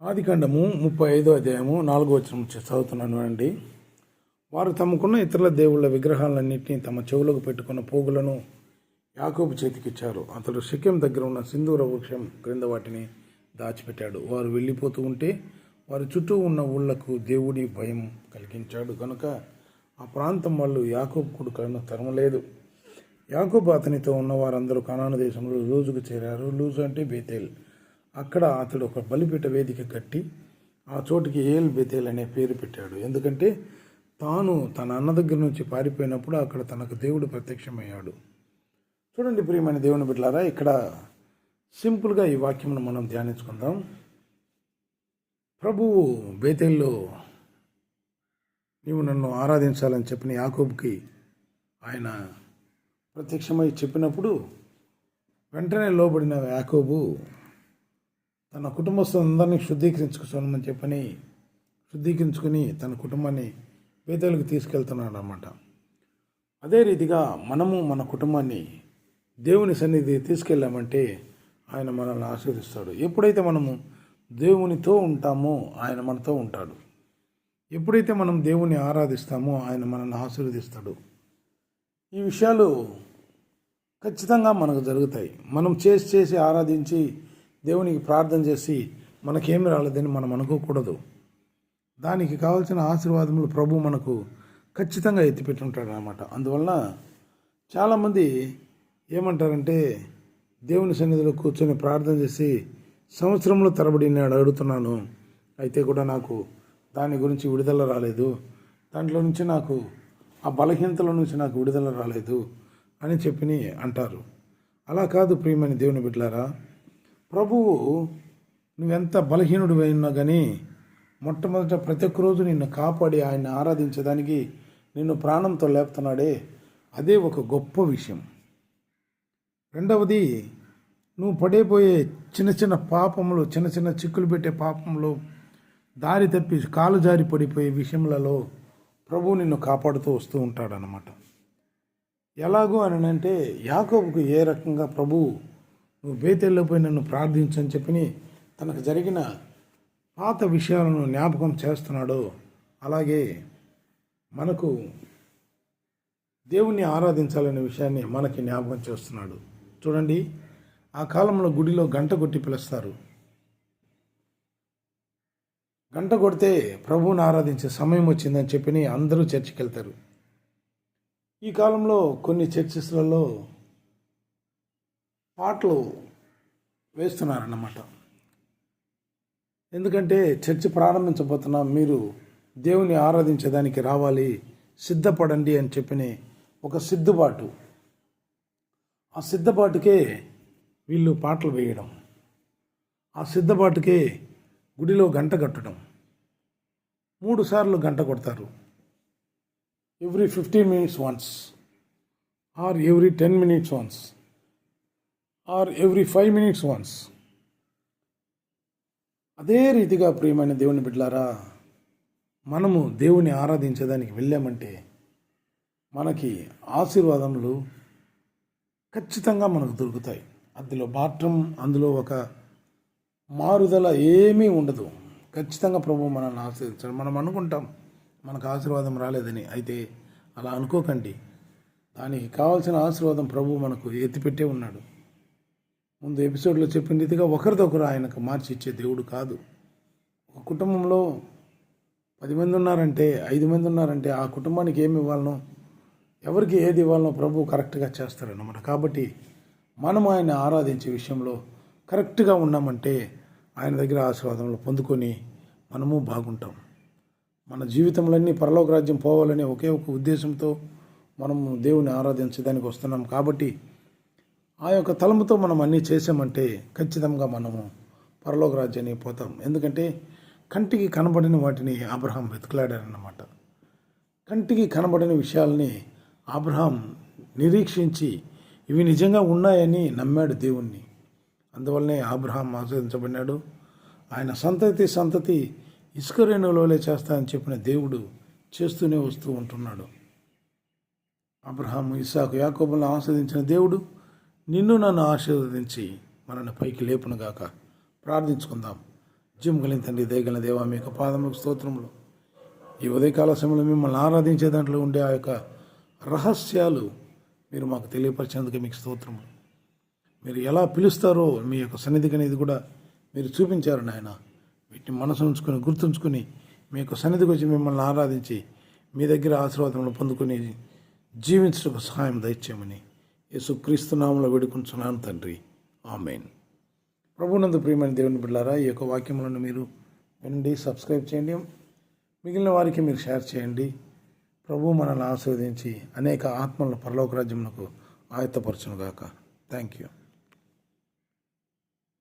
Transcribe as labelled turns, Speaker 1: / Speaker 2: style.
Speaker 1: ఆదికాండము 35వ అధ్యాయము 4వ వచనం చదువుతున్నాను అండి. వారు తమకున్న ఇతరుల దేవుళ్ళ విగ్రహాలన్నింటినీ తమ చెవులకు పెట్టుకున్న పోగులను యాకోబు చేతికిచ్చారు. అతడు షెకెం దగ్గర ఉన్న సింధూర వృక్షం క్రింద వాటిని దాచిపెట్టాడు. వారు వెళ్ళిపోతూ ఉంటే వారి చుట్టూ ఉన్న ఊళ్లకు దేవుడి భయం కలిగించాడు కనుక ఆ ప్రాంతం వాళ్ళు యాకోబు కొడుకులను తరమలేదు. యాకోబు అతనితో ఉన్న వారందరూ కనాను దేశంలో లూజుకు చేరారు. లూజు అంటే బేతేల్. అక్కడ అతడు ఒక బలిపీఠ వేదిక కట్టి ఆ చోటుకి ఏల్ బేతేల్ అనే పేరు పెట్టాడు. ఎందుకంటే తాను తన అన్న దగ్గర నుంచి పారిపోయినప్పుడు అక్కడ తనకు దేవుడు ప్రత్యక్షమయ్యాడు. చూడండి ప్రియమైన దేవుని బిడ్డలారా, ఇక్కడ సింపుల్గా ఈ వాక్యమును మనం ధ్యానించుకుందాం. ప్రభువు బేతేల్లో నీవు నన్ను ఆరాధించాలని చెప్పిన యాకోబుకి ఆయన ప్రత్యక్షమై చెప్పినప్పుడు వెంటనే లోబడిన యాకోబు తన కుటుంబస్తులందరినీ శుద్ధీకరించుకుని తన కుటుంబాన్ని బేతేలుకు తీసుకెళ్తున్నాడు అన్నమాట. అదే రీతిగా మనము మన కుటుంబాన్ని దేవుని సన్నిధి తీసుకెళ్ళామంటే ఆయన మనల్ని ఆశీర్వదిస్తాడు. ఎప్పుడైతే మనము దేవునితో ఉంటామో ఆయన మనతో ఉంటాడు. ఎప్పుడైతే మనం దేవుని ఆరాధిస్తామో ఆయన మనల్ని ఆశీర్వదిస్తాడు. ఈ విషయాలు ఖచ్చితంగా మనకు జరుగుతాయి. మనం చేసి ఆరాధించి దేవునికి ప్రార్థన చేసి మనకేమి రాలేదని మనం అనుకోకూడదు. దానికి కావాల్సిన ఆశీర్వాదములు ప్రభు మనకు ఖచ్చితంగా ఎత్తిపెట్టుంటాడు అన్నమాట. అందువలన చాలామంది ఏమంటారంటే దేవుని సన్నిధిలో కూర్చొని ప్రార్థన చేసి సంవత్సరంలో తరబడి నేను అడుగుతున్నాను, అయితే కూడా నాకు దాని గురించి విడుదల రాలేదు, దాంట్లో నుంచి నాకు ఆ బలహీనతల నుంచి నాకు విడుదల రాలేదు అని చెప్పి అంటారు. అలా కాదు ప్రియమైన దేవుని బిడ్డలారా, ప్రభువు నువ్వెంత బలహీనుడు అయినా కానీ మొట్టమొదట ప్రతి ఒక్క రోజు నిన్ను కాపాడి ఆయన ఆరాధించడానికి నిన్ను ప్రాణంతో లేపుతున్నాడే, అదే ఒక గొప్ప విషయం. రెండవది, నువ్వు పడేపోయే చిన్న చిన్న పాపములు, చిన్న చిన్న చిక్కులు పెట్టే పాపములు, దారి తప్పి కాలు జారి పడిపోయే విషయములలో ప్రభువు నిన్ను కాపాడుతూ వస్తూ ఉంటాడనమాట. ఎలాగో అని అంటే యాకోబుకు ఏ రకంగా ప్రభువు నువ్వు బేతేల్లో పోయి నన్ను ప్రార్థించని చెప్పి తనకు జరిగిన పాత విషయాలను జ్ఞాపకం చేస్తున్నాడో అలాగే మనకు దేవుణ్ణి ఆరాధించాలనే విషయాన్ని మనకి జ్ఞాపకం చేస్తున్నాడు. చూడండి, ఆ కాలంలో గుడిలో గంట కొట్టి పిలుస్తారు. గంట కొడితే ప్రభువుని ఆరాధించే సమయం వచ్చిందని చెప్పి అందరూ చర్చికి వెళ్తారు. ఈ కాలంలో కొన్ని చర్చెస్లలో పాటలు వేస్తున్నారన్నమాట. ఎందుకంటే చర్చి ప్రారంభించబోతున్నాం, మీరు దేవుని ఆరాధించేదానికి రావాలి, సిద్ధపడండి అని చెప్పిన ఒక సిద్ధపాటు. ఆ సిద్ధపాటుకే వీళ్ళు పాటలు వేయడం, ఆ సిద్ధపాటుకే గుడిలో గంట కట్టడం. 3 సార్లు గంట కొడతారు. Every 15 minutes once, or every 10 minutes once, or every 5 minutes once. అదే రీతిగా ప్రియమైన దేవుని బిడ్డలారా, మనము దేవుని ఆరాధించడానికి వెళ్ళామంటే మనకి ఆశీర్వాదములు ఖచ్చితంగా మనకు దొరుకుతాయి. అందులో ఒక మారుదల ఏమీ ఉండదు. ఖచ్చితంగా ప్రభు మనల్ని ఆశీర్వదించాడు. మనం అనుకుంటాం మనకు ఆశీర్వాదం రాలేదని, అయితే అలా అనుకోకండి. దానికి కావాల్సిన ఆశీర్వాదం ప్రభు మనకు ఎత్తిపెట్టే ఉన్నాడు. ముందు ఎపిసోడ్లో చెప్పిన రీతిగా ఒకరిదొకరు ఆయనకు మార్చి ఇచ్చే దేవుడు కాదు. ఒక కుటుంబంలో 10 మంది ఉన్నారంటే, 5 మంది ఉన్నారంటే ఆ కుటుంబానికి ఏమి ఇవ్వాలనో, ఎవరికి ఏది ఇవ్వాలనో ప్రభు కరెక్ట్గా చేస్తారన్నమాట. కాబట్టి మనం ఆయన ఆరాధించే విషయంలో కరెక్ట్గా ఉన్నామంటే ఆయన దగ్గర ఆశీర్వాదంలో పొందుకొని మనము బాగుంటాం. మన జీవితంలన్నీ పరలోక రాజ్యం పోవాలనే ఒకే ఒక ఉద్దేశంతో మనము దేవుని ఆరాధించడానికి వస్తున్నాం. కాబట్టి ఆ యొక్క తలముతో మనం అన్నీ చేసామంటే ఖచ్చితంగా మనము పరలోక రాజ్యానికి పోతాం. ఎందుకంటే కంటికి కనబడిన వాటిని అబ్రహాం వెతుకులాడారన్నమాట. కంటికి కనబడిన విషయాల్ని అబ్రహాం నిరీక్షించి ఇవి నిజంగా ఉన్నాయని నమ్మాడు దేవుణ్ణి. అందువల్లనే అబ్రహాం ఆశీర్వదించబడినాడు. ఆయన సంతతి ఇసుక రేణువులవలే చేస్తానని చెప్పిన దేవుడు చేస్తూనే వస్తూ ఉంటున్నాడు. అబ్రహాము, ఇస్సాకు, యాకోబులను ఆశీర్వదించిన దేవుడు నిన్ను నన్ను ఆశీర్వదించి మనల్ని పైకి లేపునుగాక. ప్రార్థించుకుందాం. జీవం కలిగిన తండ్రి, దయగల దేవా, మీ యొక్క పాదములకు స్తోత్రములు. ఈ ఉదయకాల సమయంలో మిమ్మల్ని ఆరాధించే దాంట్లో ఉండే ఆ యొక్క రహస్యాలు మీరు మాకు తెలియపరిచేందుకు మీకు స్తోత్రములు. మీరు ఎలా పిలుస్తారో మీ యొక్క సన్నిధికి అనేది కూడా మీరు చూపించారు నాయన. వీటిని మనసు ఉంచుకొని, గుర్తుంచుకొని మీ యొక్క సన్నిధికి వచ్చి మిమ్మల్ని ఆరాధించి మీ దగ్గర ఆశీర్వాదములు పొందుకొని జీవించడానికి సహాయం దయచేయమని యేసుక్రీస్తు నామములో వేడుకుంటున్నాను తండ్రి. ఆమేన్. ప్రభునందు ప్రియమైన దేవుని బిడ్డలారా, ఈ యొక్క వాక్యములను మీరు వినండి, సబ్స్క్రైబ్ చేయండి, మిగిలిన వారికి మీరు షేర్ చేయండి. ప్రభు మనల్ని ఆశీర్వదించి అనేక ఆత్మలను పరలోక రాజ్యమునకు ఆయత్తపరచునుగాక. Thank you.